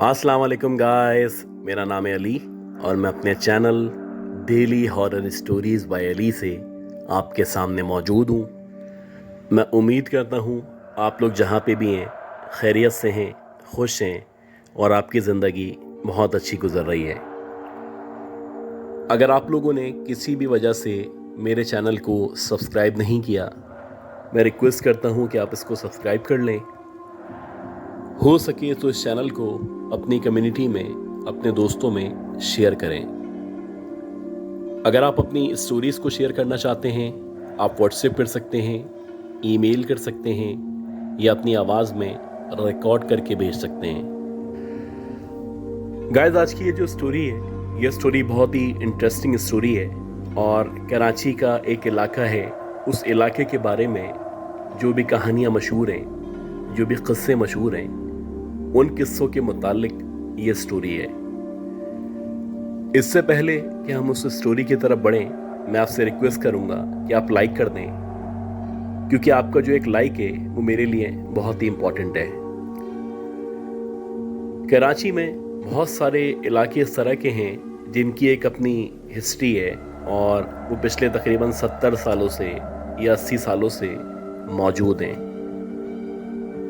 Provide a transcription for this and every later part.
अस्सलाम वालेकुम गाइस, मेरा नाम है अली और मैं अपने channel daily horror stories by Ali से आपके सामने मौजूद हूँ। मैं उम्मीद करता हूँ आप लोग जहाँ पे भी हैं खैरियत से हैं, खुश हैं और आपकी ज़िंदगी बहुत अच्छी गुजर रही है। अगर आप लोगों ने किसी भी वजह से मेरे चैनल को सब्सक्राइब नहीं किया, मैं रिक्वेस्ट करता हूँ कि आप इसको सब्सक्राइब कर लें। हो सके तो इस चैनल को अपनी कम्युनिटी में, अपने दोस्तों में शेयर करें। अगर आप अपनी स्टोरीज़ को शेयर करना चाहते हैं, आप व्हाट्सएप कर सकते हैं, ईमेल कर सकते हैं या अपनी आवाज़ में रिकॉर्ड करके भेज सकते हैं। गाइस, आज की ये जो स्टोरी है, ये स्टोरी बहुत ही इंटरेस्टिंग स्टोरी है और कराची का एक इलाका है, उस इलाके के बारे में जो भी कहानियाँ मशहूर हैं, जो भी किस्से मशहूर हैं, उन किस्सों के मुतालिक ये स्टोरी है। इससे पहले कि हम उस स्टोरी की तरफ बढ़ें, मैं आपसे रिक्वेस्ट करूंगा कि आप लाइक कर दें, क्योंकि आपका जो एक लाइक है वो मेरे लिए बहुत ही इम्पोर्टेंट है। कराची में बहुत सारे इलाके इस तरह के हैं जिनकी एक अपनी हिस्ट्री है और वो पिछले तकरीबन 70 सालों से या 80 सालों से मौजूद हैं।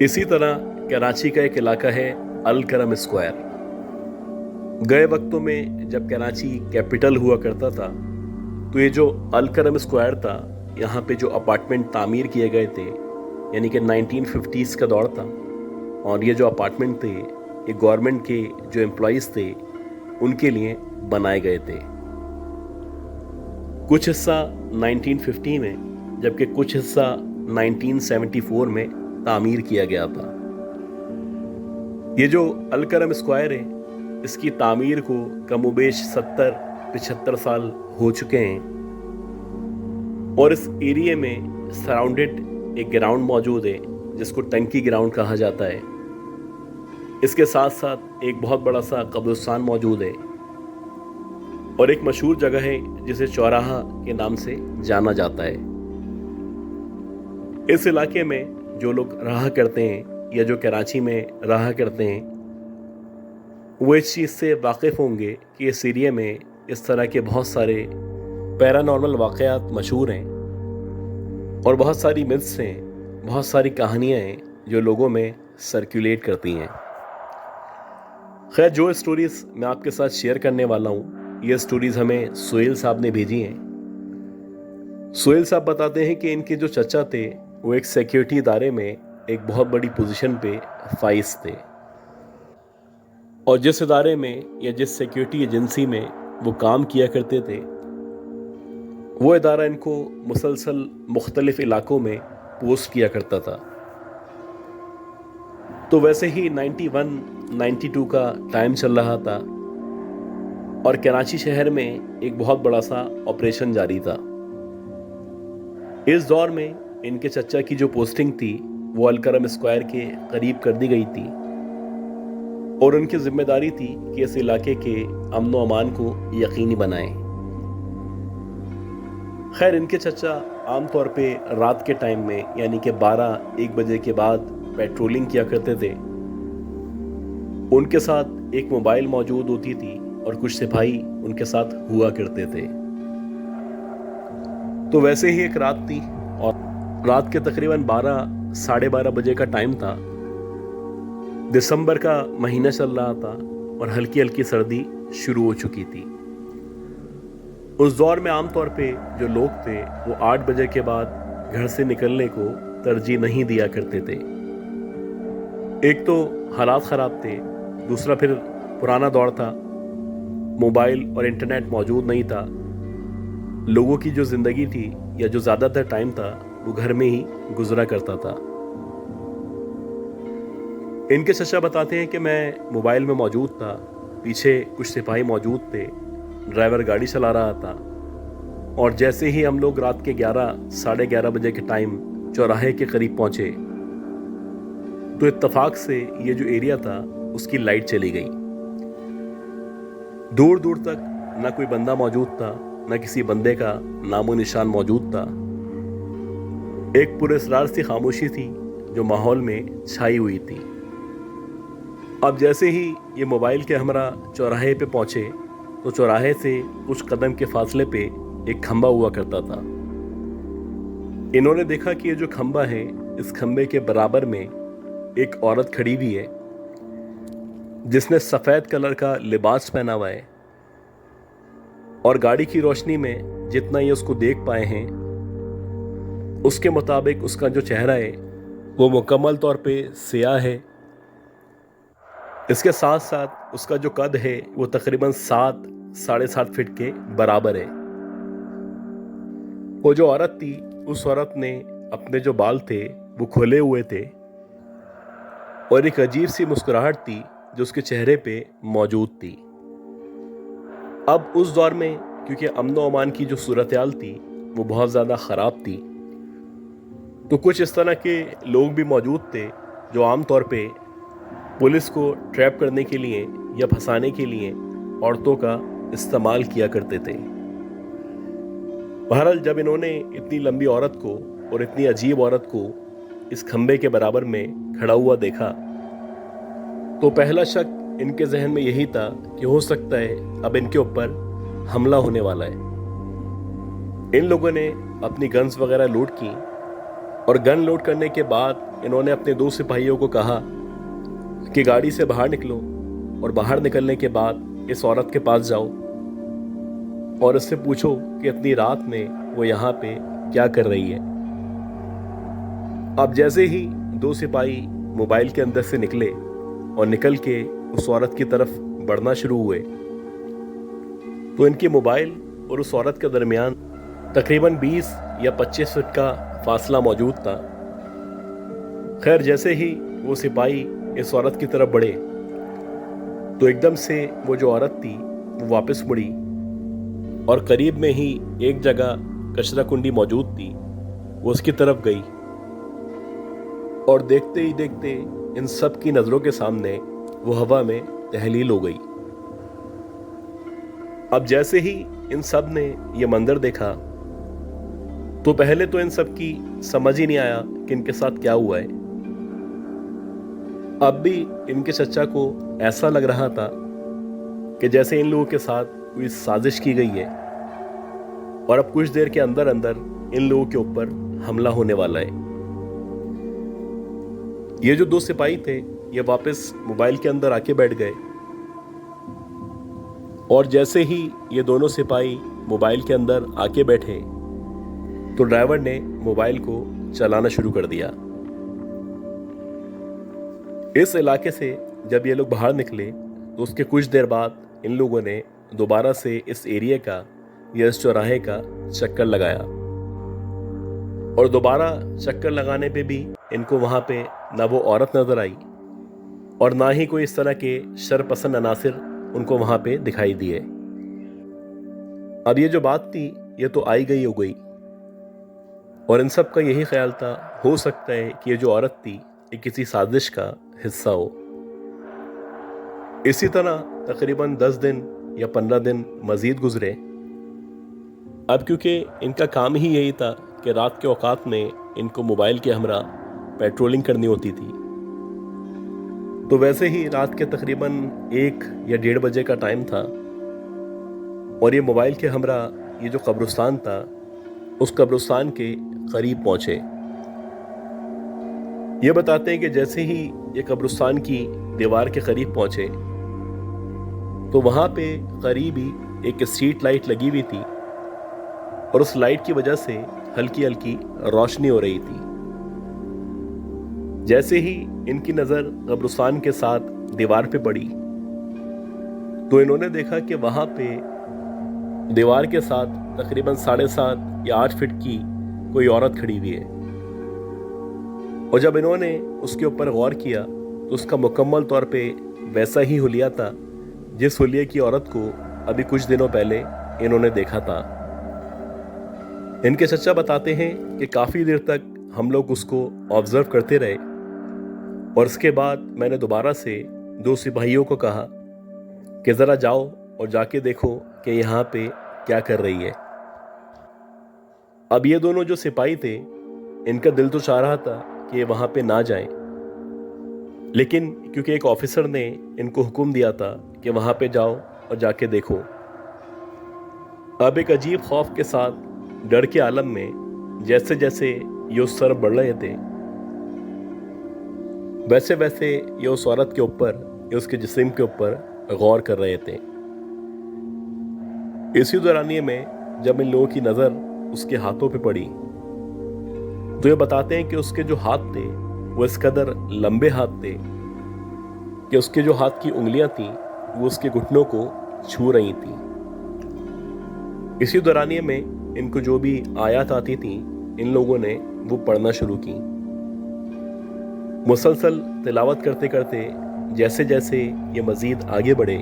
इसी तरह कराची का एक इलाका है अल करम स्क्वायर। गए वक्तों में जब कराची कैपिटल हुआ करता था, तो ये जो अल करम स्क्वायर था, यहाँ पे जो अपार्टमेंट तामीर किए गए थे, यानी कि 1950s का दौर था, और ये जो अपार्टमेंट थे ये गवर्नमेंट के जो एम्प्लॉइज़ थे उनके लिए बनाए गए थे। कुछ हिस्सा 1950 में, जबकि कुछ हिस्सा 1974 में तामीर किया गया था। ये जो अल करम स्क्वायर है, इसकी तामीर को कमोबेश 70-75 साल हो चुके हैं और इस एरिया में सराउंडेड एक ग्राउंड मौजूद है जिसको टंकी ग्राउंड कहा जाता है। इसके साथ साथ एक बहुत बड़ा सा कब्रिस्तान मौजूद है और एक मशहूर जगह है जिसे चौराहा के नाम से जाना जाता है। इस इलाके में जो लोग रहा करते हैं या जो कराची में रहा करते हैं, वो इस चीज़ से वाकिफ़ होंगे कि इस एरिया में इस तरह के बहुत सारे पैरानॉर्मल वाक़यात मशहूर हैं और बहुत सारी मिथ्स हैं, बहुत सारी कहानियाँ हैं जो लोगों में सर्कुलेट करती हैं। खैर, जो स्टोरीज़ मैं आपके साथ शेयर करने वाला हूँ, ये स्टोरीज़ हमें सुहेल साहब ने भेजी हैं। सुहेल साहब बताते हैं कि इनके जो चचा थे वो एक सिक्योरिटी इदारे में एक बहुत बड़ी पोजीशन पे फाइज थे और जिस इदारे में या जिस सिक्योरिटी एजेंसी में वो काम किया करते थे, वो इदारा इनको मुसलसल मुख्तलिफ इलाकों में पोस्ट किया करता था। तो वैसे ही 91-92 का टाइम चल रहा था और कराची शहर में एक बहुत बड़ा सा ऑपरेशन जारी था। इस दौर में इनके चचा की जो पोस्टिंग थी वो अल करम स्क्वायर के करीब कर दी गई थी और उनकी जिम्मेदारी थी कि इस इलाके के अमन व अमान को यकीनी बनाएं। खैर, इनके चचा आमतौर पे रात के टाइम में, यानी कि 12-1 बजे के बाद पेट्रोलिंग किया करते थे। उनके साथ एक मोबाइल मौजूद होती थी और कुछ सिपाही उनके साथ हुआ करते थे। तो वैसे ही एक रात थी और रात के तकरीबन 12-12:30 बजे का टाइम था। दिसंबर का महीना चल रहा था और हल्की हल्की सर्दी शुरू हो चुकी थी। उस दौर में आमतौर पे जो लोग थे वो 8 बजे के बाद घर से निकलने को तरजीह नहीं दिया करते थे। एक तो हालात ख़राब थे, दूसरा फिर पुराना दौर था, मोबाइल और इंटरनेट मौजूद नहीं था। लोगों की जो ज़िंदगी थी या जो ज़्यादातर टाइम था वो घर में ही गुजरा करता था। इनके चचा बताते हैं कि मैं मोबाइल में मौजूद था, पीछे कुछ सिपाही मौजूद थे, ड्राइवर गाड़ी चला रहा था और जैसे ही हम लोग रात के 11-11:30 बजे के टाइम चौराहे के करीब पहुंचे, तो इत्तफाक से ये जो एरिया था उसकी लाइट चली गई। दूर दूर तक ना कोई बंदा मौजूद था, ना किसी बंदे का नामो निशान मौजूद था। एक पुरस्रार सी खामोशी थी जो माहौल में छाई हुई थी। अब जैसे ही ये मोबाइल के हमरा चौराहे पे पहुंचे तो चौराहे से कुछ कदम के फासले पे एक खंबा हुआ करता था। इन्होंने देखा कि ये जो खंबा है, इस खंबे के बराबर में एक औरत खड़ी हुई है जिसने सफ़ेद कलर का लिबास पहना हुआ है, और गाड़ी की रोशनी में जितना ये उसको देख पाए हैं उसके मुताबिक उसका जो चेहरा है वो मुकम्मल तौर पे सियाह है। इसके साथ साथ उसका जो कद है वो तकरीबन 7-7.5 फीट के बराबर है। वो जो औरत थी, उस औरत ने अपने जो बाल थे वो खोले हुए थे और एक अजीब सी मुस्कुराहट थी जो उसके चेहरे पे मौजूद थी। अब उस दौर में क्योंकि अमन व अमान की जो सूरत-ए-हाल थी वो बहुत ज़्यादा ख़राब थी, तो कुछ इस तरह के लोग भी मौजूद थे जो आम तौर पे पुलिस को ट्रैप करने के लिए या फंसाने के लिए औरतों का इस्तेमाल किया करते थे। बहरहाल जब इन्होंने इतनी लंबी औरत को और इतनी अजीब औरत को इस खंबे के बराबर में खड़ा हुआ देखा तो पहला शक इनके जहन में यही था कि हो सकता है अब इनके ऊपर हमला होने वाला है। इन लोगों ने अपनी गन्स वगैरह लोड की और गन लोड करने के बाद इन्होंने अपने 2 सिपाहियों को कहा कि गाड़ी से बाहर निकलो, और बाहर निकलने के बाद इस औरत के पास जाओ और इससे पूछो कि इतनी रात में वो यहाँ पे क्या कर रही है। अब जैसे ही 2 सिपाही मोबाइल के अंदर से निकले और निकल के उस औरत की तरफ बढ़ना शुरू हुए तो इनके मोबाइल और उस औरत के दरमियान तकरीबन 20 या 25 फीट का फासला मौजूद था। खैर जैसे ही वो सिपाही इस औरत की तरफ बढ़े तो एकदम से वो जो औरत थी वो वापस मुड़ी और करीब में ही एक जगह कचरा कुंडी मौजूद थी, वो उसकी तरफ गई और देखते ही देखते इन सब की नज़रों के सामने वो हवा में तहलील हो गई। अब जैसे ही इन सब ने ये मंजर देखा तो पहले तो इन सब की समझ ही नहीं आया कि इनके साथ क्या हुआ है। अब भी इनके चचा को ऐसा लग रहा था कि जैसे इन लोगों के साथ कोई साजिश की गई है और अब कुछ देर के अंदर अंदर इन लोगों के ऊपर हमला होने वाला है। ये जो 2 सिपाही थे ये वापस मोबाइल के अंदर आके बैठ गए और जैसे ही ये दोनों सिपाही मोबाइल के अंदर आके बैठे तो ड्राइवर ने मोबाइल को चलाना शुरू कर दिया। इस इलाके से जब ये लोग बाहर निकले तो उसके कुछ देर बाद इन लोगों ने दोबारा से इस एरिया का या इस चौराहे का चक्कर लगाया और दोबारा चक्कर लगाने पे भी इनको वहाँ पे ना वो औरत नजर आई और ना ही कोई इस तरह के शरपसंद अनासिर उनको वहाँ पे दिखाई दिए। अब ये जो बात थी ये तो आई गई हो गई और इन सब का यही ख्याल था हो सकता है कि ये जो औरत थी ये किसी साजिश का हिस्सा हो। इसी तरह तकरीबन 10 दिन या 15 दिन मजीद गुजरे। अब क्योंकि इनका काम ही यही था कि रात के औकात में इनको मोबाइल के हमरा पेट्रोलिंग करनी होती थी, तो वैसे ही रात के तकरीबन 1 या 1:30 बजे का टाइम था और ये मोबाइल के हमरा ये जो कब्रिस्तान था उस कब्रिस्तान के करीब पहुंचे। ये बताते हैं कि जैसे ही ये कब्रिस्तान की दीवार के करीब पहुंचे तो वहां पे करीब ही एक स्ट्रीट लाइट लगी हुई थी और उस लाइट की वजह से हल्की हल्की रोशनी हो रही थी। जैसे ही इनकी नज़र कब्रिस्तान के साथ दीवार पे पड़ी तो इन्होंने देखा कि वहाँ पे दीवार के साथ तकरीबन 7.5 या 8 फीट की कोई औरत खड़ी हुई है और जब इन्होंने उसके ऊपर गौर किया तो उसका मुकम्मल तौर पे वैसा ही हुलिया था जिस हुलिये की औरत को अभी कुछ दिनों पहले इन्होंने देखा था। इनके चचा बताते हैं कि काफ़ी देर तक हम लोग उसको ऑब्जर्व करते रहे और उसके बाद मैंने दोबारा से 2 सिपाहियों को कहा कि ज़रा जाओ और जाके देखो कि यहाँ पे क्या कर रही है। अब ये दोनों जो सिपाही थे इनका दिल तो चाह रहा था कि ये वहाँ पे ना जाएं, लेकिन क्योंकि एक ऑफिसर ने इनको हुक्म दिया था कि वहाँ पे जाओ और जाके देखो, अब एक अजीब खौफ के साथ, डर के आलम में जैसे जैसे ये उस तरफ बढ़ रहे थे, वैसे वैसे ये उस औरत के ऊपर, ये उसके जिस्म के ऊपर गौर कर रहे थे। इसी दौरानिए में जब इन लोगों की नज़र उसके हाथों पे पड़ी तो ये बताते हैं कि उसके जो हाथ थे वो इस कदर लंबे हाथ थे कि उसके जो हाथ की उंगलियां थी वो उसके घुटनों को छू रही थी। इसी दौरानिए में इनको जो भी आयत आती थी इन लोगों ने वो पढ़ना शुरू की। मुसलसल तिलावत करते करते जैसे जैसे ये मज़ीद आगे बढ़े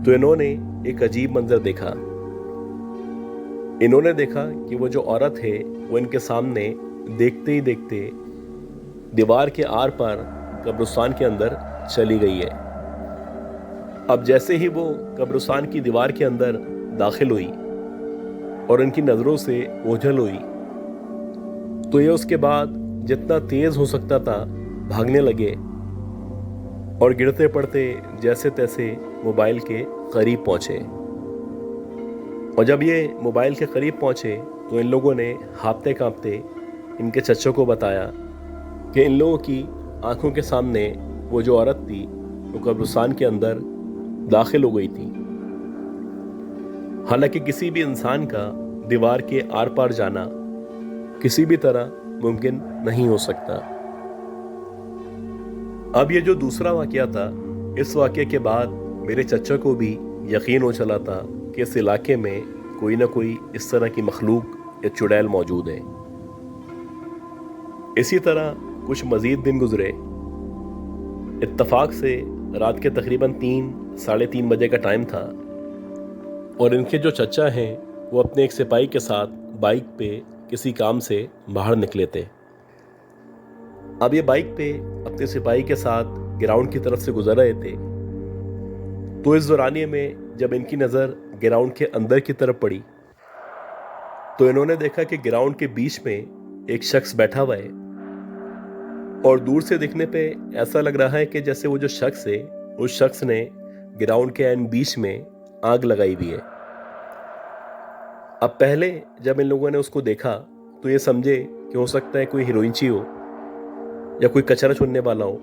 तो इन्होंने एक अजीब मंजर देखा। इन्होंने देखा कि वो जो औरत है वो इनके सामने देखते ही देखते दीवार के आर पार कब्रिस्तान के अंदर चली गई है। अब जैसे ही वो कब्रिस्तान की दीवार के अंदर दाखिल हुई और इनकी नज़रों से ओझल हुई तो ये उसके बाद जितना तेज़ हो सकता था भागने लगे और गिरते पड़ते जैसे तैसे मोबाइल के करीब पहुँचे। और जब ये मोबाइल के करीब पहुँचे तो इन लोगों ने हाँफते काँपते इनके चच्चों को बताया कि इन लोगों की आंखों के सामने वो जो औरत थी वो कब्रिस्तान के अंदर दाखिल हो गई थी। हालांकि किसी भी इंसान का दीवार के आर पार जाना किसी भी तरह मुमकिन नहीं हो सकता। अब ये जो दूसरा वाकया था, इस वाकये के बाद मेरे चचा को भी यकीन हो चला था कि इस इलाके में कोई ना कोई इस तरह की मखलूक या चुड़ैल मौजूद है। इसी तरह कुछ मज़ीद दिन गुजरे। इत्तफाक से रात के तकरीबन 3-3:30 बजे का टाइम था और इनके जो चचा हैं वो अपने एक सिपाही के साथ बाइक पे किसी काम से बाहर निकले थे। अब ये बाइक पे अपने सिपाही के साथ ग्राउंड की तरफ से गुजर रहे थे तो इस दौरानिए में जब इनकी नज़र ग्राउंड के अंदर की तरफ पड़ी तो इन्होंने देखा कि ग्राउंड के बीच में एक शख्स बैठा हुआ है और दूर से दिखने पे ऐसा लग रहा है कि जैसे वो जो शख्स है उस शख्स ने ग्राउंड के एन बीच में आग लगाई हुई है। अब पहले जब इन लोगों ने उसको देखा तो ये समझे कि हो सकता है कोई हीरोइनची हो या कोई कचरा चुनने वाला हो,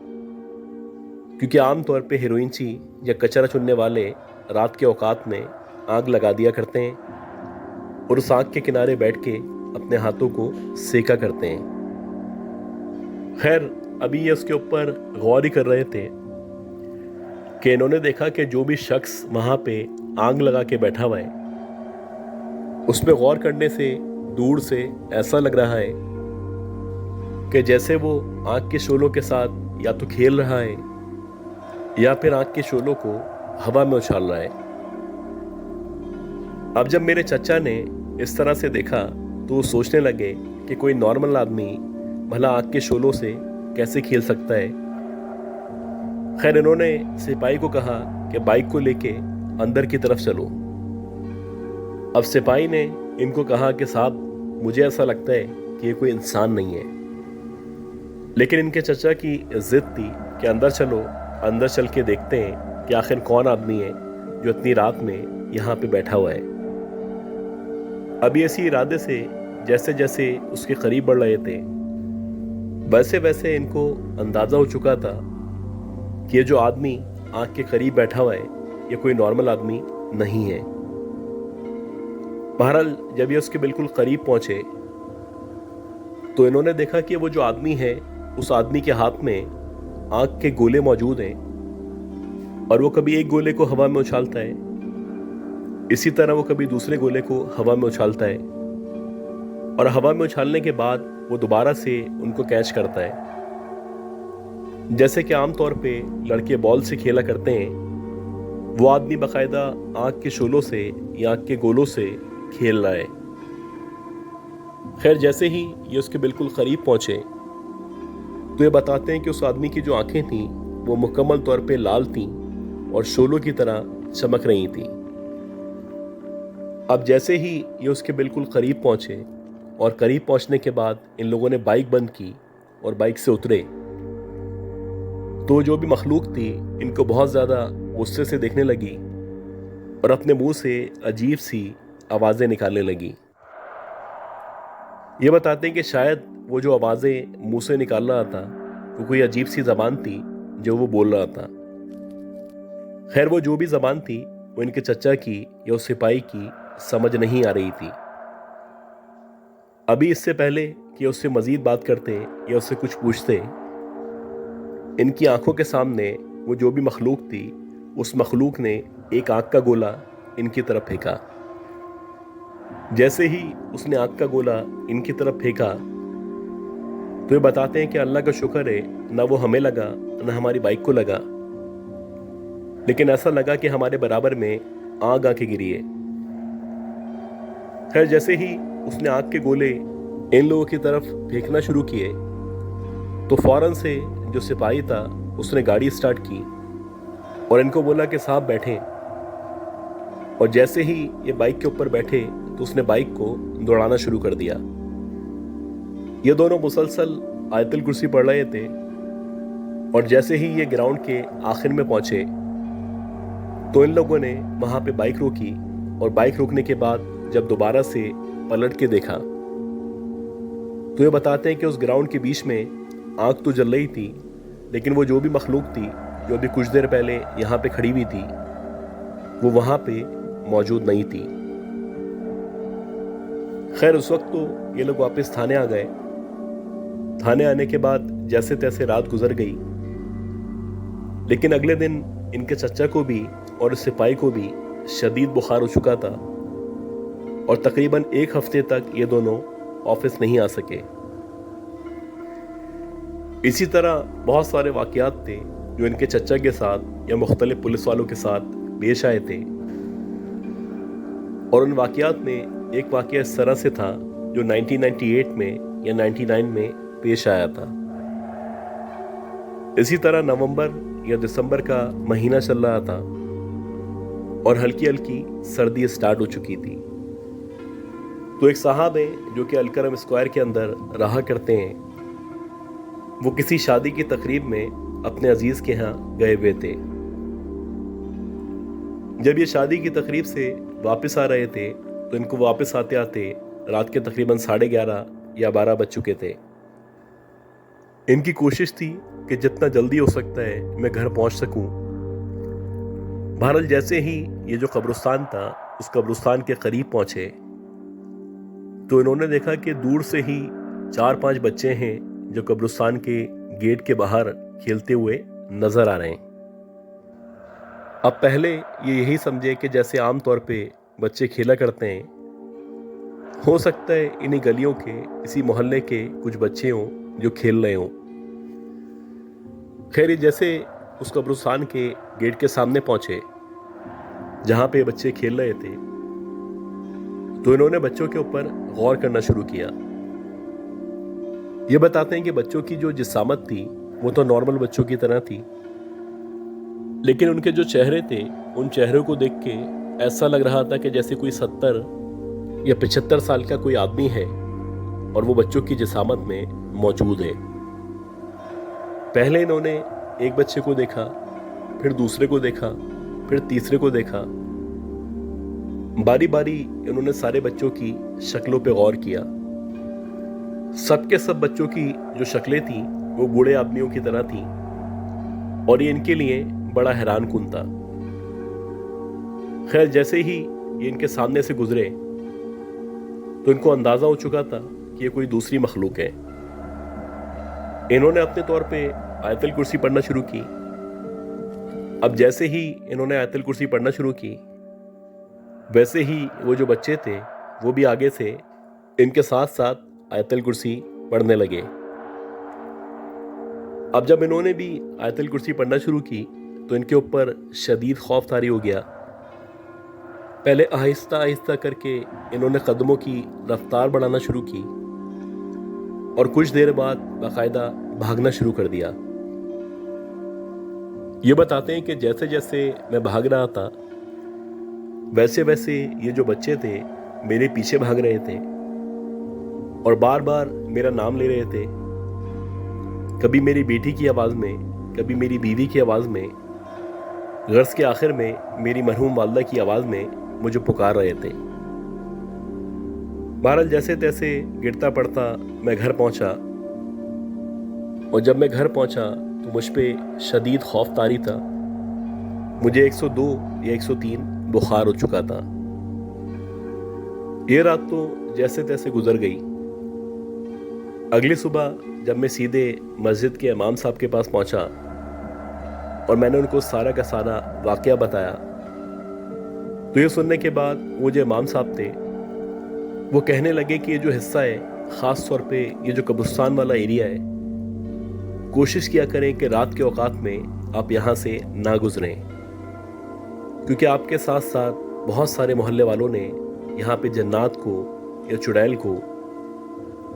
क्योंकि आमतौर पे हीरोइनची या कचरा चुनने वाले रात के औकात में आग लगा दिया करते हैं और उस आग के किनारे बैठ के अपने हाथों को सेका करते हैं। खैर अभी ये उसके ऊपर गौर ही कर रहे थे कि इन्होंने देखा कि जो भी शख्स वहाँ पे आग लगा के बैठा हुआ है उस पे गौर करने से दूर से ऐसा लग रहा है कि जैसे वो आग के शोलों के साथ या तो खेल रहा है या फिर आग के शोलों को हवा में उछाल रहा है। अब जब मेरे चचा ने इस तरह से देखा तो वो सोचने लगे कि कोई नॉर्मल आदमी भला आग के शोलों से कैसे खेल सकता है। खैर इन्होंने सिपाही को कहा कि बाइक को लेके अंदर की तरफ चलो। अब सिपाही ने इनको कहा कि साहब मुझे ऐसा लगता है कि ये कोई इंसान नहीं है, लेकिन इनके चचा की जिद थी कि अंदर चलो, अंदर चल के देखते हैं कि आखिर कौन आदमी है जो इतनी रात में यहाँ पे बैठा हुआ है। अभी इसी इरादे से जैसे जैसे उसके करीब बढ़ रहे थे वैसे वैसे इनको अंदाज़ा हो चुका था कि ये जो आदमी आँख के करीब बैठा हुआ है ये कोई नॉर्मल आदमी नहीं है। बहरहाल जब ये उसके बिल्कुल करीब पहुंचे तो इन्होंने देखा कि वो जो आदमी है उस आदमी के हाथ में आग के गोले मौजूद हैं और वो कभी एक गोले को हवा में उछालता है, इसी तरह वो कभी दूसरे गोले को हवा में उछालता है और हवा में उछालने के बाद वो दोबारा से उनको कैच करता है। जैसे कि आमतौर पे लड़के बॉल से खेला करते हैं, वो आदमी बाकायदा आग के शोलों से या आग के गोलों से खेल रहा है। खैर जैसे ही ये उसके बिल्कुल करीब पहुंचे तो ये बताते हैं कि उस आदमी की जो आंखें थीं वो मुकम्मल तौर पे लाल थीं और शोलों की तरह चमक रही थीं। अब जैसे ही ये उसके बिल्कुल करीब पहुंचे और करीब पहुंचने के बाद इन लोगों ने बाइक बंद की और बाइक से उतरे तो जो भी मखलूक थी इनको बहुत ज़्यादा गुस्से से देखने लगी और अपने मुंह से अजीब सी आवाज़ें निकालने लगी। ये बताते हैं कि शायद वो जो आवाज़ें मुंह से निकाल रहा था वो कोई अजीब सी ज़बान थी जो वो बोल रहा था। खैर वो जो भी ज़बान थी वो इनके चचा की या उस सिपाही की समझ नहीं आ रही थी। अभी इससे पहले कि उससे मज़ीद बात करते या उससे कुछ पूछते, इनकी आंखों के सामने वो जो भी मखलूक थी उस मखलूक ने एक आग का गोला इनकी तरफ फेंका। जैसे ही उसने आग का गोला इनकी तरफ फेंका तो ये बताते हैं कि अल्लाह का शुक्र है ना वो हमें लगा ना हमारी बाइक को लगा, लेकिन ऐसा लगा कि हमारे बराबर में आग आके गिरी है। खैर जैसे ही उसने आग के गोले इन लोगों की तरफ फेंकना शुरू किए तो फौरन से जो सिपाही था उसने गाड़ी स्टार्ट की और इनको बोला कि साहब बैठें। और जैसे ही ये बाइक के ऊपर बैठे तो उसने बाइक को दौड़ाना शुरू कर दिया। ये दोनों मुसलसल आयतुल कुर्सी पढ़ रहे थे और जैसे ही ये ग्राउंड के आखिर में पहुंचे तो इन लोगों ने वहां पे बाइक रोकी और बाइक रोकने के बाद जब दोबारा से पलट के देखा तो ये बताते हैं कि उस ग्राउंड के बीच में आग तो जल रही थी, लेकिन वो जो भी मखलूक थी जो अभी कुछ देर पहले यहाँ पे खड़ी हुई थी वो वहाँ पे मौजूद नहीं थी। खैर उस वक्त तो ये लोग वापस थाने आ गए। थाने आने के बाद जैसे तैसे रात गुजर गई, लेकिन अगले दिन इनके चचा को भी और इस सिपाही को भी शदीद बुखार हो चुका था और तकरीबन एक हफ्ते तक ये दोनों ऑफिस नहीं आ सके। इसी तरह बहुत सारे वाकयात थे जो इनके चचा के साथ या मुख्तलिफ पुलिस वालों के साथ पेश आए थे और उन वाकयात में एक वाकया इस तरह से था जो 1998 में या 99 में पेश आया था। इसी तरह नवंबर या दिसंबर का महीना चल रहा था और हल्की हल्की सर्दी स्टार्ट हो चुकी थी। तो एक साहब हैं जो कि अलकरम स्क्वायर के अंदर रहा करते हैं, वो किसी शादी की तकरीब में अपने अजीज के यहाँ गए हुए थे। जब ये शादी की तकरीब से वापस आ रहे थे तो इनको वापस आते आते रात के तकरीबन 11:30 या 12 बज चुके थे। इनकी कोशिश थी कि जितना जल्दी हो सकता है मैं घर पहुंच सकूं। बहरहाल जैसे ही ये जो कब्रिस्तान था उस कब्रिस्तान के करीब पहुंचे तो इन्होंने देखा कि दूर से ही 4-5 बच्चे हैं जो कब्रिस्तान के गेट के बाहर खेलते हुए नजर आ रहे हैं। अब पहले ये यही समझे कि जैसे आम तौर पे बच्चे खेला करते हैं, हो सकता है इन्हीं गलियों के इसी मोहल्ले के कुछ बच्चे हों जो खेल रहे हों। खैर जैसे उस कब्रिस्तान के गेट के सामने पहुंचे जहां पे बच्चे खेल रहे थे तो इन्होंने बच्चों के ऊपर गौर करना शुरू किया। ये बताते हैं कि बच्चों की जो जिस्सामत थी वो तो नॉर्मल बच्चों की तरह थी, लेकिन उनके जो चेहरे थे उन चेहरों को देख के ऐसा लग रहा था कि जैसे कोई 70 या 75 साल का कोई आदमी है और वो बच्चों की जिस्सामत में मौजूद है। पहले इन्होंने एक बच्चे को देखा, फिर दूसरे को देखा, फिर तीसरे को देखा। बारी बारी इन्होंने सारे बच्चों की शक्लों पे गौर किया। सबके सब बच्चों की जो शक्लें थीं वो बूढ़े आदमियों की तरह थीं और ये इनके लिए बड़ा हैरान कुन था। खैर जैसे ही ये इनके सामने से गुजरे तो इनको अंदाजा हो चुका था कि ये कोई दूसरी मखलूक है। इन्होंने अपने तौर पे आयतुल कुर्सी पढ़ना शुरू की। अब जैसे ही इन्होंने आयतुल कुर्सी पढ़ना शुरू की वैसे ही वो जो बच्चे थे वो भी आगे से इनके साथ साथ आयतुल कुर्सी पढ़ने लगे। अब जब इन्होंने भी आयतुल कुर्सी पढ़ना शुरू की तो इनके ऊपर शदीद खौफ तारी हो गया। पहले आहिस्ता आहिस्ता करके इन्होंने कदमों की रफ्तार बढ़ाना शुरू की और कुछ देर बाद बाकायदा भागना शुरू कर दिया। ये बताते हैं कि जैसे जैसे मैं भाग रहा था वैसे वैसे ये जो बच्चे थे मेरे पीछे भाग रहे थे और बार बार मेरा नाम ले रहे थे। कभी मेरी बेटी की आवाज़ में, کبھی میری بیوی کی آواز میں، غرض کے آخر میں میری مرحوم والدہ کی آواز میں مجھے پکار رہے تھے۔ بہرحال جیسے تیسے گرتا پڑتا میں گھر پہنچا، اور جب میں گھر پہنچا تو مجھ پہ شدید خوف طاری تھا۔ مجھے 102 یا 103 بخار ہو چکا تھا۔ یہ رات تو جیسے تیسے گزر گئی۔ اگلی صبح جب میں سیدھے مسجد کے امام صاحب کے پاس پہنچا اور میں نے ان کو سارا کا سارا واقعہ بتایا، تو یہ سننے کے بعد وہ جو امام صاحب تھے وہ کہنے لگے کہ یہ جو حصہ ہے، خاص طور پہ یہ جو قبرستان والا ایریا ہے، کوشش کیا کریں کہ رات کے اوقات میں آپ یہاں سے نہ گزریں، کیونکہ آپ کے ساتھ ساتھ بہت سارے محلے والوں نے یہاں پہ جنات کو یا چڑیل کو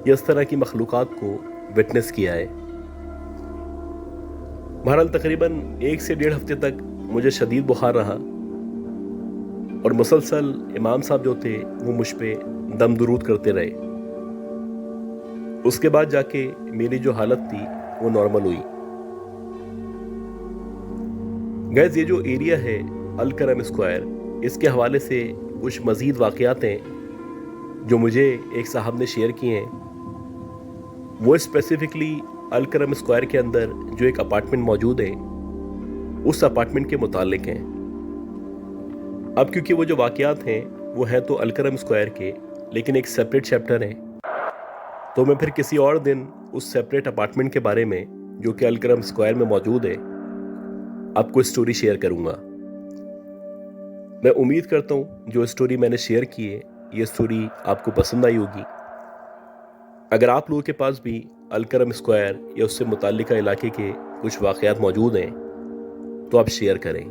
یا اس طرح کی مخلوقات کو وٹنس کیا ہے۔ بہرحال تقریباً 1 سے 1.5 ہفتے تک مجھے شدید بخار رہا، اور مسلسل امام صاحب جو تھے وہ مجھ پہ دم درود کرتے رہے۔ اس کے بعد جا کے میری جو حالت تھی وہ نارمل ہوئی۔ گیز یہ جو ایریا ہے الکرم اسکوائر، اس کے حوالے سے کچھ مزید واقعات ہیں جو مجھے ایک صاحب نے شیئر کیے ہیں۔ وہ اسپیسیفکلی الکرم اسکوائر کے اندر جو ایک اپارٹمنٹ موجود ہے اس اپارٹمنٹ کے متعلق ہیں۔ اب کیونکہ وہ جو واقعات ہیں وہ ہیں تو الکرم اسکوائر کے، لیکن ایک سیپریٹ چیپٹر ہے، تو میں پھر کسی اور دن اس سیپریٹ اپارٹمنٹ کے بارے میں جو کہ الکرم اسکوائر میں موجود ہے آپ کو اسٹوری شیئر کروں گا۔ میں امید کرتا ہوں جو اسٹوری میں نے شیئر کی ہے یہ اسٹوری آپ کو پسند آئی ہوگی۔ اگر آپ لوگوں کے پاس بھی الکرم اسکوائر یا اس سے متعلقہ علاقے کے کچھ واقعات موجود ہیں تو آپ شیئر کریں۔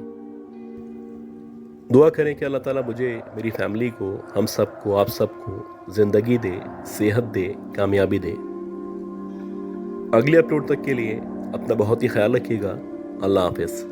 دعا کریں کہ اللہ تعالیٰ مجھے، میری فیملی کو، ہم سب کو، آپ سب کو زندگی دے، صحت دے، کامیابی دے۔ اگلے اپلوڈ تک کے لیے اپنا بہت ہی خیال رکھیے گا۔ اللہ حافظ۔